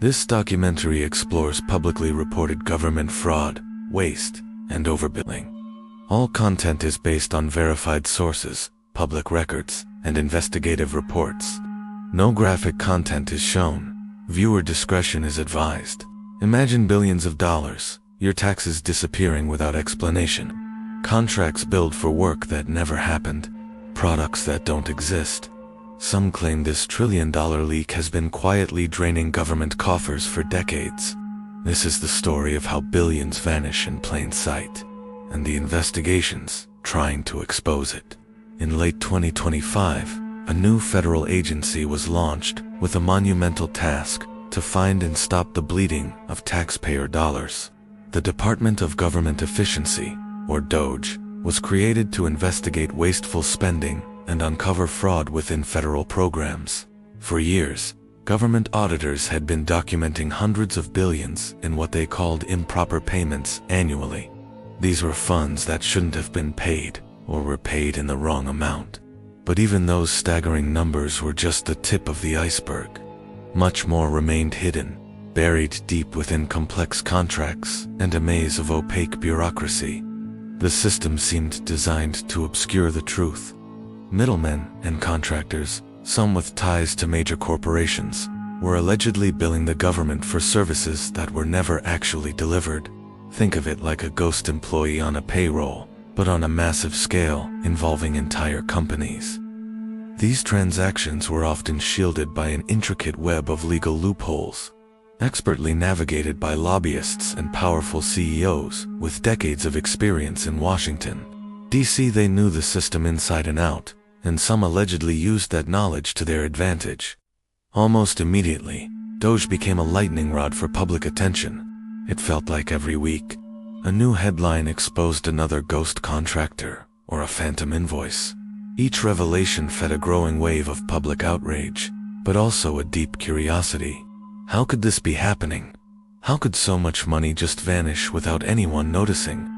This documentary explores publicly reported government fraud, waste, and overbilling. All content is based on verified sources, public records, and investigative reports. No graphic content is shown. Viewer discretion is advised. Imagine billions of dollars, your taxes disappearing without explanation. Contracts billed for work that never happened. Products that don't exist. Some claim this trillion-dollar leak has been quietly draining government coffers for decades. This is the story of how billions vanish in plain sight, and the investigations trying to expose it. In late 2025, a new federal agency was launched with a monumental task to find and stop the bleeding of taxpayer dollars. The Department of Government Efficiency, or DOGE, was created to investigate wasteful spending and uncover fraud within federal programs. For years, government auditors had been documenting hundreds of billions in what they called improper payments annually. These were funds that shouldn't have been paid, or were paid in the wrong amount. But even those staggering numbers were just the tip of the iceberg. Much more remained hidden, buried deep within complex contracts and a maze of opaque bureaucracy. The system seemed designed to obscure the truth. Middlemen and contractors, some with ties to major corporations, were allegedly billing the government for services that were never actually delivered. Think of it like a ghost employee on a payroll, but on a massive scale involving entire companies. These transactions were often shielded by an intricate web of legal loopholes, expertly navigated by lobbyists and powerful CEOs with decades of experience in Washington, D.C. They knew the system inside and out, and some allegedly used that knowledge to their advantage. Almost immediately, DOGE became a lightning rod for public attention. It felt like every week, a new headline exposed another ghost contractor or a phantom invoice. Each revelation fed a growing wave of public outrage, but also a deep curiosity. How could this be happening? How could so much money just vanish without anyone noticing?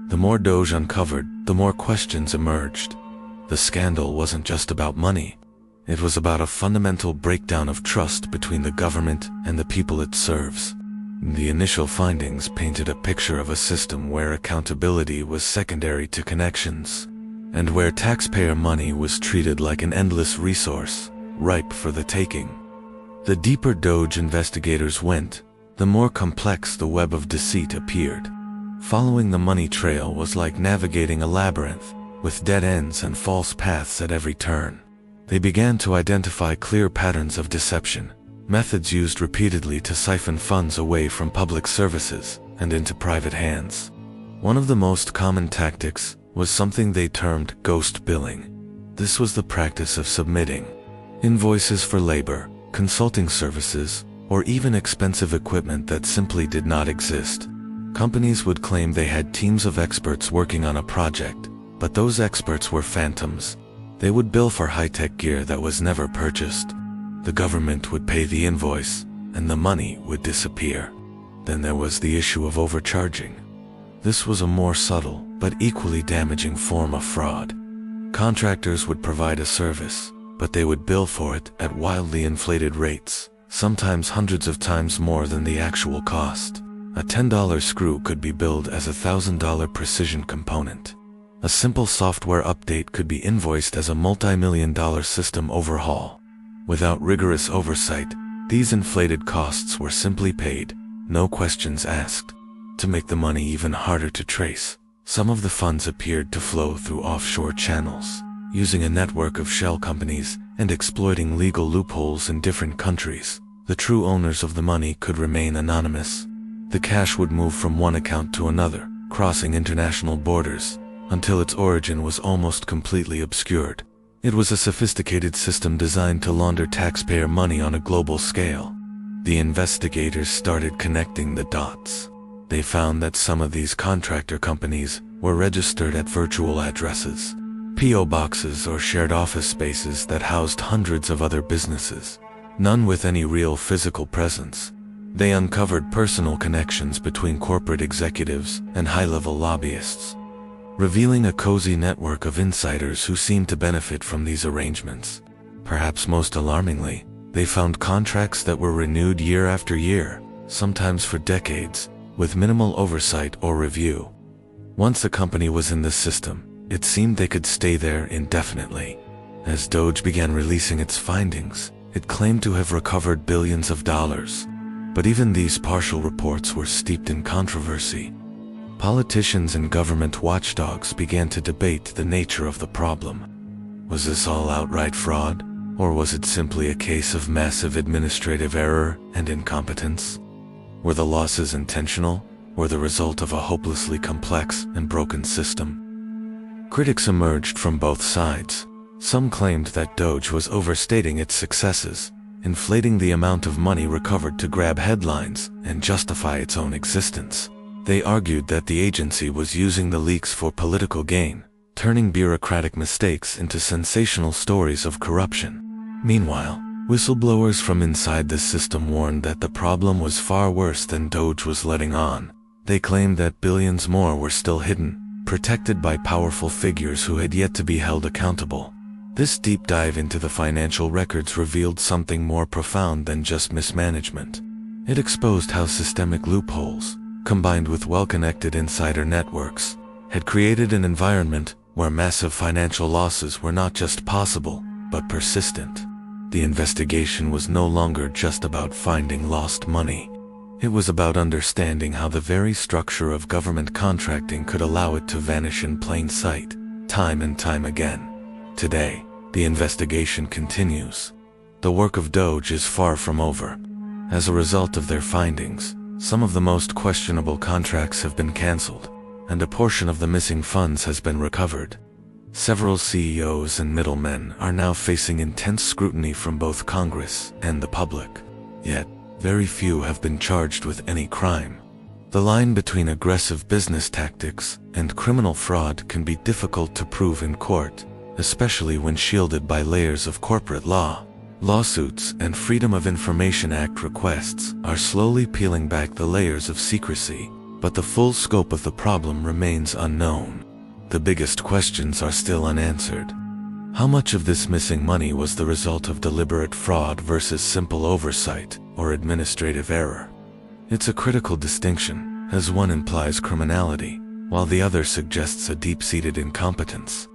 The more DOGE uncovered, the more questions emerged. The scandal wasn't just about money. It was about a fundamental breakdown of trust between the government and the people it serves. The initial findings painted a picture of a system where accountability was secondary to connections, and where taxpayer money was treated like an endless resource, ripe for the taking. The deeper DOGE investigators went, the more complex the web of deceit appeared. Following the money trail was like navigating a labyrinth, with dead ends and false paths at every turn. They began to identify clear patterns of deception, methods used repeatedly to siphon funds away from public services and into private hands. One of the most common tactics was something they termed ghost billing. This was the practice of submitting invoices for labor, consulting services, or even expensive equipment that simply did not exist. Companies would claim they had teams of experts working on a project, but those experts were phantoms. They would bill for high-tech gear that was never purchased. The government would pay the invoice, and the money would disappear. Then there was the issue of overcharging. This was a more subtle, but equally damaging form of fraud. Contractors would provide a service, but they would bill for it at wildly inflated rates, sometimes hundreds of times more than the actual cost. A $10 screw could be billed as a $1,000 precision component. A simple software update could be invoiced as a multi-million-dollar system overhaul. Without rigorous oversight, these inflated costs were simply paid, no questions asked. To make the money even harder to trace, some of the funds appeared to flow through offshore channels, using a network of shell companies and exploiting legal loopholes in different countries. The true owners of the money could remain anonymous. The cash would move from one account to another, crossing international borders, until its origin was almost completely obscured. It was a sophisticated system designed to launder taxpayer money on a global scale. The investigators started connecting the dots. They found that some of these contractor companies were registered at virtual addresses, P.O. boxes or shared office spaces that housed hundreds of other businesses, none with any real physical presence. They uncovered personal connections between corporate executives and high-level lobbyists, revealing a cozy network of insiders who seemed to benefit from these arrangements. Perhaps most alarmingly, They found contracts that were renewed year after year, sometimes for decades, with minimal oversight or review. Once a company was in the system, it seemed they could stay there indefinitely. As DOGE began releasing its findings, it claimed to have recovered billions of dollars. But even these partial reports were steeped in controversy. Politicians and government watchdogs began to debate the nature of the problem. Was this all outright fraud, or was it simply a case of massive administrative error and incompetence? Were the losses intentional, or the result of a hopelessly complex and broken system? Critics emerged from both sides. Some claimed that DOGE was overstating its successes, inflating the amount of money recovered to grab headlines and justify its own existence. They argued that the agency was using the leaks for political gain, turning bureaucratic mistakes into sensational stories of corruption. Meanwhile, whistleblowers from inside the system warned that the problem was far worse than DOGE was letting on. They claimed that billions more were still hidden, protected by powerful figures who had yet to be held accountable. This deep dive into the financial records revealed something more profound than just mismanagement. It exposed how systemic loopholes, combined with well-connected insider networks, had created an environment where massive financial losses were not just possible, but persistent. The investigation was no longer just about finding lost money. It was about understanding how the very structure of government contracting could allow it to vanish in plain sight, time and time again. Today, the investigation continues. The work of DOGE is far from over. As a result of their findings, some of the most questionable contracts have been canceled, and a portion of the missing funds has been recovered. Several CEOs and middlemen are now facing intense scrutiny from both Congress and the public. Yet, very few have been charged with any crime. The line between aggressive business tactics and criminal fraud can be difficult to prove in court, especially when shielded by layers of corporate law. Lawsuits and Freedom of Information Act requests are slowly peeling back the layers of secrecy, but the full scope of the problem remains unknown. The biggest questions are still unanswered. How much of this missing money was the result of deliberate fraud versus simple oversight or administrative error? It's a critical distinction, as one implies criminality, while the other suggests a deep-seated incompetence.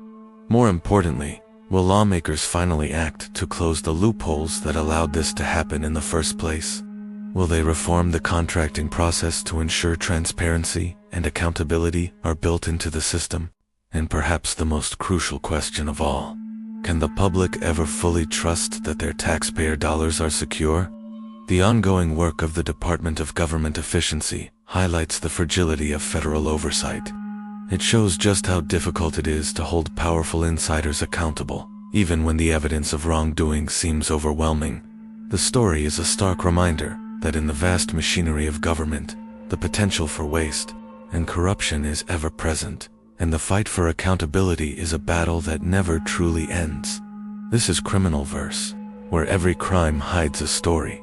More importantly, will lawmakers finally act to close the loopholes that allowed this to happen in the first place? Will they reform the contracting process to ensure transparency and accountability are built into the system? And perhaps the most crucial question of all, can the public ever fully trust that their taxpayer dollars are secure? The ongoing work of the Department of Government Efficiency highlights the fragility of federal oversight. It shows just how difficult it is to hold powerful insiders accountable, even when the evidence of wrongdoing seems overwhelming. The story is a stark reminder that in the vast machinery of government, the potential for waste and corruption is ever present, and the fight for accountability is a battle that never truly ends. This is Criminal Verse, where every crime hides a story.